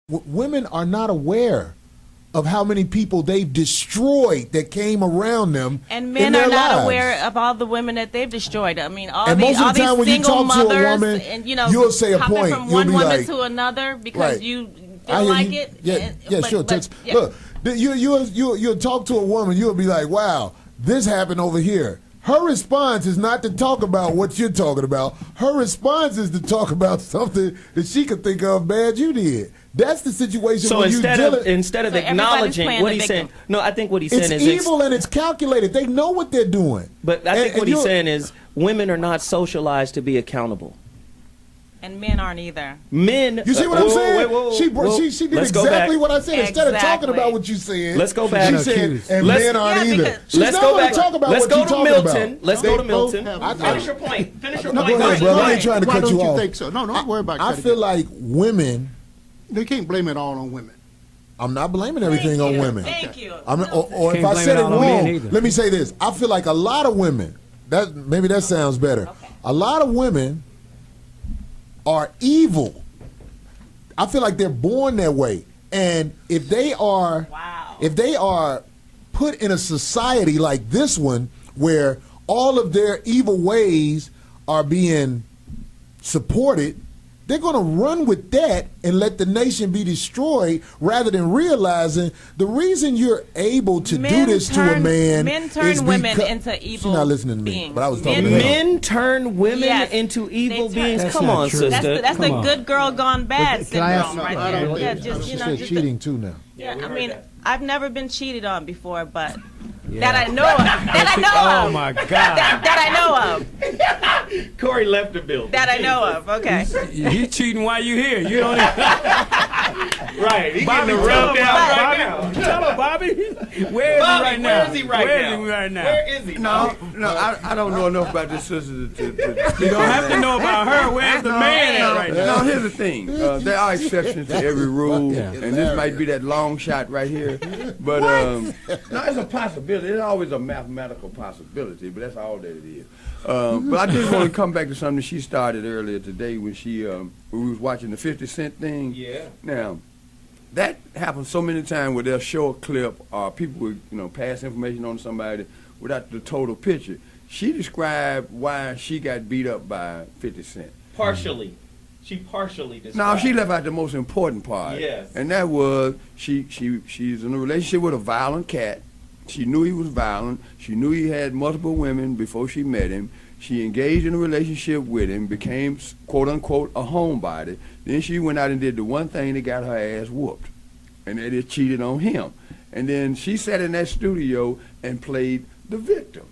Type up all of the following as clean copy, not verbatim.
women are not aware of how many people they've destroyed that came around them. And men in their are not lives. aware of all the women that they've destroyed. I mean, all And these, most of all the time these when you single talk to a mothers, woman, and you know, you'll say a hopping point. from You'll one be woman like, to another because right. you I feel hear like you. it. Yeah, sure. Yeah. Look, you'll talk to a woman. You'll be like, "Wow, this happened over here." Her response is not to talk about what you're talking about. Her response is to talk about something that she could think of bad you did. That's the situation. So when instead of acknowledging what he's saying, no, I think what he's saying is it's evil and it's calculated. They know what they're doing. But I think what he's saying is women are not socialized to be accountable. And men aren't either. Men. You see what I'm saying? She did exactly what I said. Instead of talking about what you said, let's go back. She said, and men aren't either. Let's go back. Talk about let's what go to Milton. Let's go to Milton. Finish your point. Finish your point. Go ahead, brother. I ain't trying to cut you off. Why don't you think so? No, don't worry about it. I feel like women. They can't blame it all on women. I'm not blaming everything on women. Thank you. Or if I said it wrong, let me say this. I feel like a lot of women, maybe that sounds better. Okay. A lot of women are evil. I feel like they're born that way. And if they are put in a society like this one where all of their evil ways are being supported, they're going to run with that and let the nation be destroyed rather than realizing the reason you're able to do this to a man. Men turn women into evil She's not listening to me, beings. but I was talking to Men turn women into evil beings. Come on, sister. That's the good girl gone bad syndrome right there. Yeah, she said cheating too now. Yeah, I mean, I've never been cheated on before, but that I know of. That I know of. Oh my God. That I know of. Corey left the building. That I know of. Okay. He's cheating while you here. You don't. Right. He Bobby, getting the rub down right now. Tell him, Bobby. Where is he right now? Where is he right now? Where is he? No, I don't know enough about this sister to You don't have to know about her. Where's the man at right now? No, here's the thing. There are exceptions to every rule, and this might be that long shot right here. But no, it's a possibility. It's always a mathematical possibility, but that's all that it is. But I did want to come back to something she started earlier today when we was watching the 50 Cent thing. Yeah. Now, that happens so many times where they'll show a clip or people would pass information on somebody without the total picture. She described why she got beat up by 50 Cent. Partially. She partially described. No, she left out the most important part. Yes. And that was she's in a relationship with a violent cat. She knew he was violent. She knew he had multiple women before she met him. She engaged in a relationship with him, became, quote unquote, a homebody. Then she went out and did the one thing that got her ass whooped, and that is cheated on him. And then she sat in that studio and played the victim.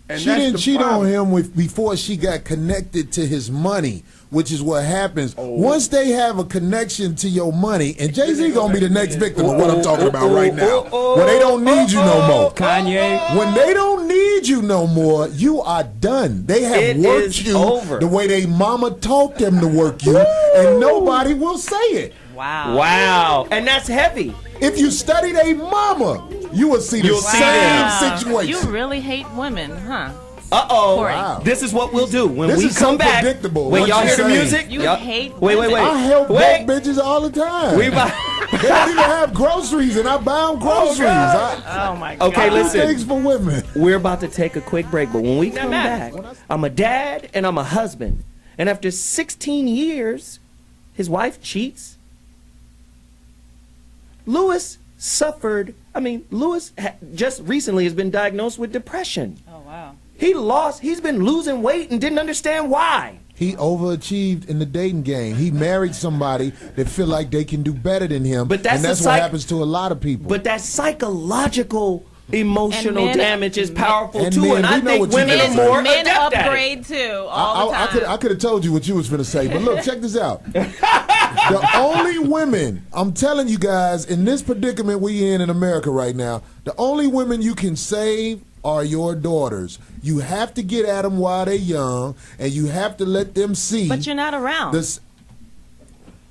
And she didn't cheat on him before she got connected to his money, which is what happens. Once they have a connection to your money, and Jay-Z gonna be the next victim of what I'm talking about right now. When they don't need you no more. Kanye. When they don't need you no more, you are done. They have worked you the way they mama taught them to work you, and nobody will say it. Wow. And that's heavy. If you studied a mama, you will see the same situation. You really hate women, huh? Uh-oh. Wow. This is what we'll do. When This we is come so back, predictable, when what y'all you hear the saying. music, You hate wait. women. I help broke bitches all the time. We about They don't even have groceries, and I buy them groceries. Oh my God. Okay, I do listen. things for women. We're about to take a quick break, but when we come back, I'm a dad and I'm a husband. And after 16 years, his wife cheats. Lewis just recently has been diagnosed with depression. Oh wow. He's been losing weight and didn't understand why. He overachieved in the dating game. He married somebody that feel like they can do better than him, But that's and that's what happens to a lot of people. But that psychological emotional men- damage is powerful and too, men, and I we know think what you women mean. are more Men adept at it. upgrade too all the time. I could have told you what you was finna say, but look, check this out. The only women, I'm telling you guys, in this predicament we in America right now, the only women you can save are your daughters. You have to get at them while they're young, and you have to let them see. But you're not around. This.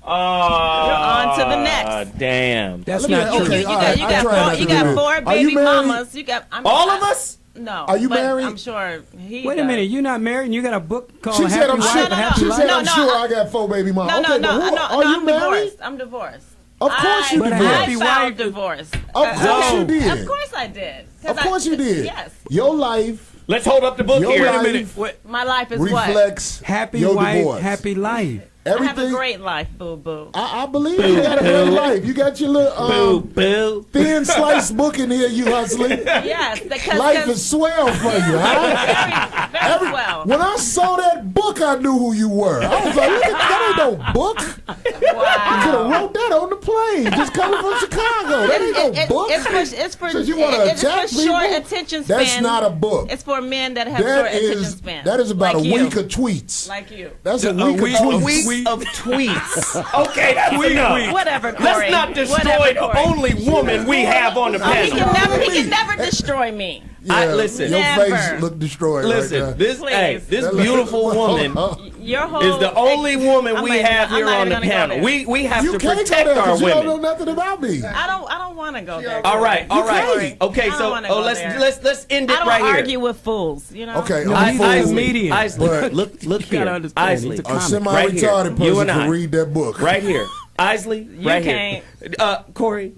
You're on to the next. Damn. That's not true. Okay, You got four baby mamas. All of us? No. Are you but married? I'm sure he Wait a does. minute. You're not married, and you got a book called She said, Happy I'm Wife sure, and Happy she Life? said, I'm sure I got 4 baby mamas. No, Okay, but no, who, are you I'm married? divorced. I'm divorced. Of course you But a divorced. happy I filed wife- divorce. Of course you did. Of course I did. 'Cause Of course you did. Yes. Your life, Let's hold up the book your here. life Wait a minute. What? My life is what? reflects Happy your wife, divorce. happy life. I have a Everything. great life, boo-boo. I believe you got a great life. You got your little Boo, boo. thin slice book in here, you hustling. Yes, because Life is swell for you, huh? very well. When I saw that book, I knew who you were. I was like, look at that ain't no book. I could have Wow. wrote that on the plane, just coming from Chicago. That ain't no book. It's for Since you wanna it's attack for short people, attention span. that's not a book. It's for men that have short That attention is span. that is about like a you. week of tweets. Like you. That's a A week of week- tweets. A week of tweets. Okay, that's enough. Whatever, Corey. Let's not destroy Whatever, the Corey. only woman we have on the Oh, he panel. can never destroy me. Yeah, listen. your Never. face look destroyed Listen, right this Please. beautiful woman Your whole is the only woman I'm we not even- have I'm here not on the even gonna go panel. there. We have You to can't protect go there our 'cause you don't know women. nothing about me. I don't want to go there. All right, all right. can't. Okay, I don't so wanna go there. let's end I it don't right argue here. with fools, you know. Okay, No, I'm he's full. a comedian. Isley, But- look You here. gotta understand, Isley, he's a A comic. semi-retarded You person and I. can read that book. right here. Isley, You right can't. here. Corey,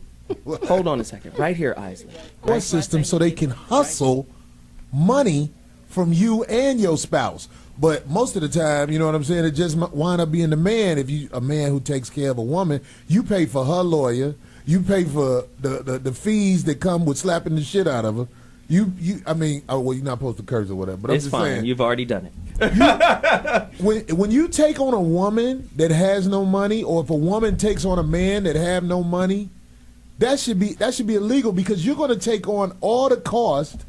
hold on a second. Right here, Isley. Court system so they can hustle money from you and your spouse. But most of the time, you know what I'm saying, it just wind up being the man. If you a man who takes care of a woman, you pay for her lawyer, you pay for the fees that come with slapping the shit out of her. I mean, oh well, you're not supposed to curse or whatever. But It's I'm just fine. saying, You've already done it. when you take on a woman that has no money, or if a woman takes on a man that have no money, that should be illegal, because you're going to take on all the cost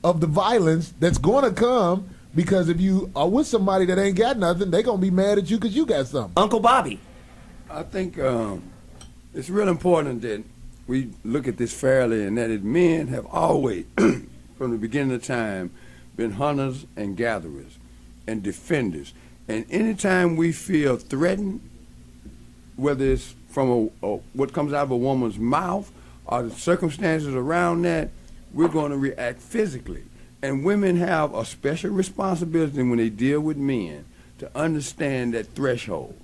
of the violence that's going to come, because if you are with somebody that ain't got nothing, they going to be mad at you because you got something. Uncle Bobby. I think it's real important that we look at this fairly, and that men have always, from the beginning of time, been hunters and gatherers and defenders. And anytime we feel threatened, whether it's from what comes out of a woman's mouth or the circumstances around that, we're going to react physically. And women have a special responsibility when they deal with men to understand that threshold.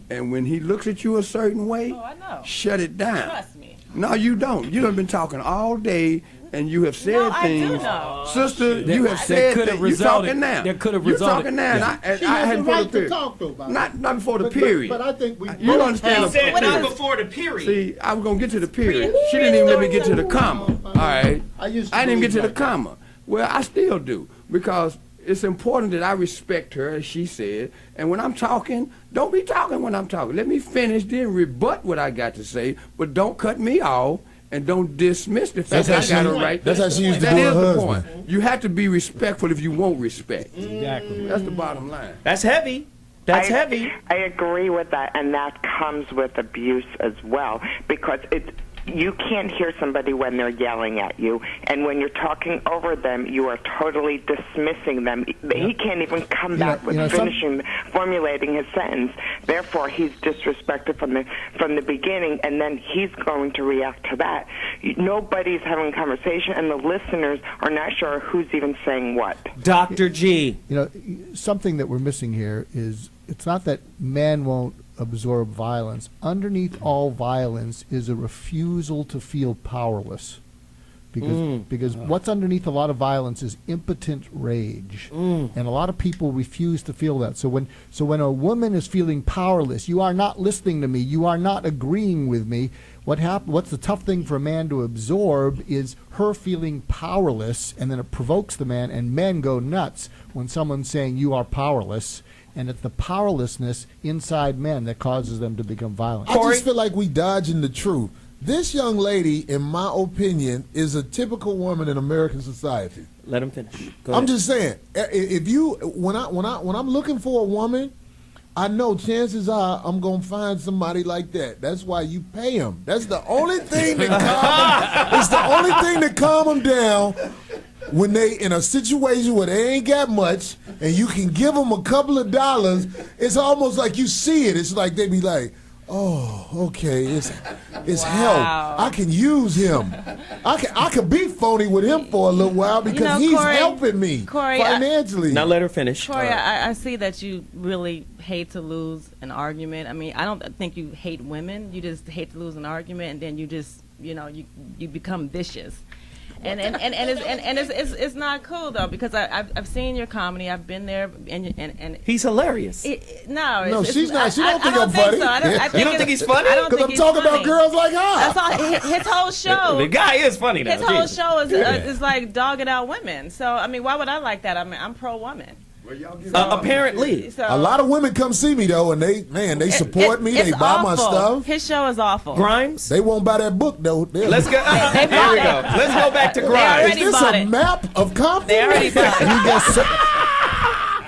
And when he looks at you a certain way, Oh, I know. shut it down. Trust me. No, you don't. You done been talking all day, and you have said No, I do things. know. Sister, That- you have that said could that. have You resulted- talking now. that could have You resulted- talking now, yeah. and She I has had the before right the to period. talk, though, about Not before the But- period. But I think we. You don't understand the Said period. before the period. See, I was gonna get to the period. She didn't even let me get to the comma. All right. I used to I didn't even get to the believe like comma. Well, I still do, because it's important that I respect her, as she said. And when I'm talking, don't be talking when I'm talking. Let me finish, then rebut what I got to say. But don't cut me off, and don't dismiss the fact That's that I how got she- it right. that's how she used to That do is her the husband. point. You have to be respectful if you want respect. Exactly. That's the bottom line. That's heavy. That's I, heavy. I agree with that, and that comes with abuse as well, because you can't hear somebody when they're yelling at you, and when you're talking over them, you are totally dismissing them. He can't even come back with formulating his sentence. Therefore, he's disrespected from the beginning, and then he's going to react to that. Nobody's having a conversation, and the listeners are not sure who's even saying what. Dr. G. You know, something that we're missing here is it's not that men won't absorb violence. Underneath all violence is a refusal to feel powerless. Because what's underneath a lot of violence is impotent rage, and a lot of people refuse to feel that. So when a woman is feeling powerless, you are not listening to me, you are not agreeing with me. What's the tough thing for a man to absorb is her feeling powerless, and then it provokes the man, and men go nuts when someone's saying you are powerless. And it's the powerlessness inside men that causes them to become violent. I just feel like we dodging the truth. This young lady, in my opinion, is a typical woman in American society. Let him finish. Go I'm ahead. just saying, if you when I'm looking for a woman, I know chances are I'm gonna find somebody like that. That's why you pay them. That's the only thing that calm. It's the only thing that calm them down when they in a situation where they ain't got much, and you can give them a couple of dollars. It's almost like you see it. It's like they be like, oh, okay. is Wow. help. I can use him. I can be phony with him for a little while because he's Corey, helping me Corey, financially. Now let her finish. Corey, I see that you really hate to lose an argument. I mean, I don't think you hate women. You just hate to lose an argument, and then you just, you become vicious. And it's not cool though, because I've seen your comedy. I've been there, and He's hilarious. No, she's not. She don't think I'm funny. So. You don't think he's funny? I don't Because think I'm he's talking funny. about girls like her. That's all. His whole show. The guy is funny though. His whole Jesus. show is like dogging out women. So I mean, why would I like that? I mean, I'm pro woman. Apparently. So, A lot of women come see me though, and they support me. They it's buy my awful. stuff. His show is awful. Grimes. They won't buy that book though. Let's go. Here we bought go. it. Let's go back to They Grimes. already Is this bought a it. map of Compton? They already bought it.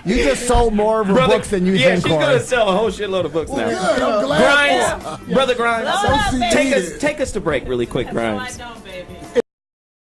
You just sold more of her books than you yeah, think, she's Corey. gonna sell a whole shitload of books Well, now. good. I'm glad. Grimes, brother Grimes, Load up, baby. take us to break really quick, No, I Grimes. don't, baby.